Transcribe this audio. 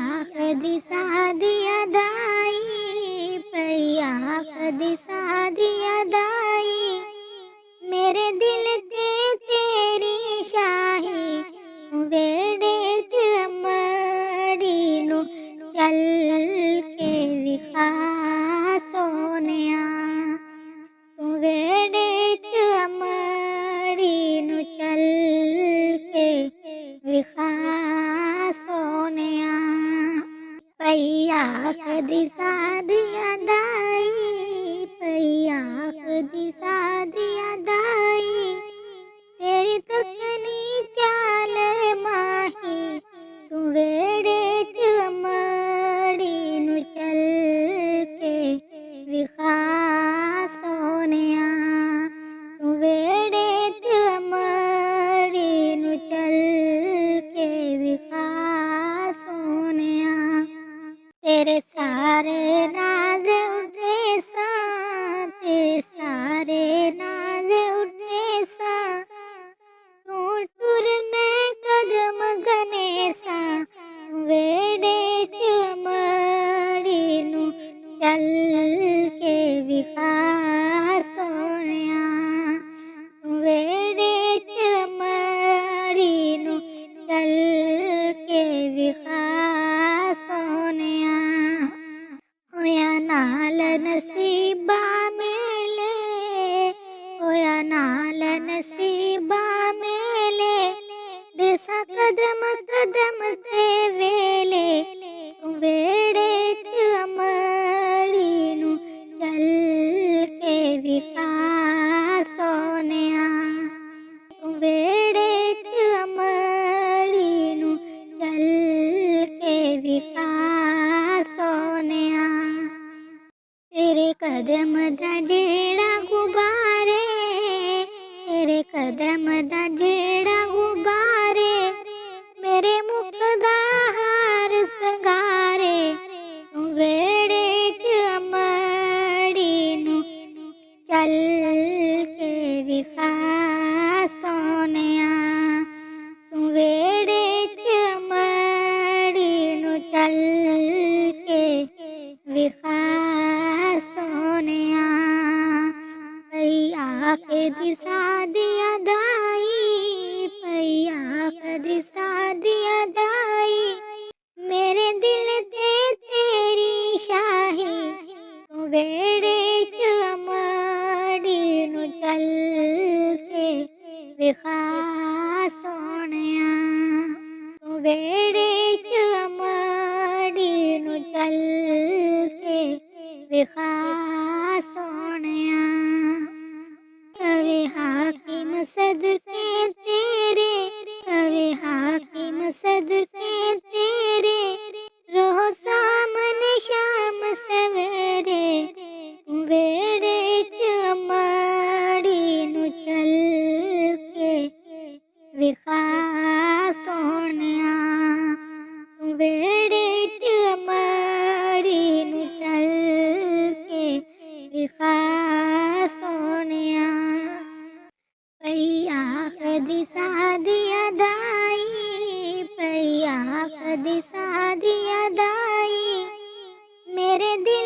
कदी सादिया दाई, पैया कदी सादिया दाई, मेरे दिल ते तेरी शाही वेड़े च अमड़ी नू चल के विखा सोनिया, तू वेड़े च अमड़ी नू चल के विखा सोनिया। पैया कदी सादिया दाई, पैया कदी सादिया दाई, तेरी तकनी चाल माही, तू वेड़े च अमड़ी नू चल के विखा सोनिया, तू वेड़े च अमड़ी नू चल के विखा सोनिया। तेरे सारे नाज उठे सा, तेरे सारे नाज उठे सा, तू टुर में कदम गने सा, वेड़े च अमड़ी नू चल के विखा सोनिया, वेड़े च अमड़ी नू चल के विखा सोनिया। होया नाल नसीबा मेले, होया नाल नसीबा मेले, देसा कदम कदम ते वेले, तू वेड़े च अमड़ी नू चल के विखा सोनिया, तू वेड़े च अमड़ी नू चल के विखा सोनिया। तेरे कदम दा जेड़ा गुबारे, तेरे कदम दा जेड़ा गुबारे, मेरे मुख दा हार संगारे, तू वेड़े च अमड़ी नू चल के विखा सोनिया, तू वेड़े च अमड़ी नू चल के विखा सोनिया। पैया कदी सादिया दाई, पैया कदी सादिया दाई, मेरे दिल ते तेरी शाही, तू वेड़े च अमड़ी नू चल के विखा सोनिया, तू वेड़े च अमड़ी नू चल के विखा सोनिया। कवे हाकिम सदके तेरे, कवे हाकिम सदके तेरे, रहो सामने शाम सवेरे, तू वेड़े च अमड़ी नू चल के विखा सोनिया, तू वेड़े च अमड़ी नू चल के विखा सोनिया। पैया कदी सादिया दाई, पैया कदी सादिया दाई, मेरे दिल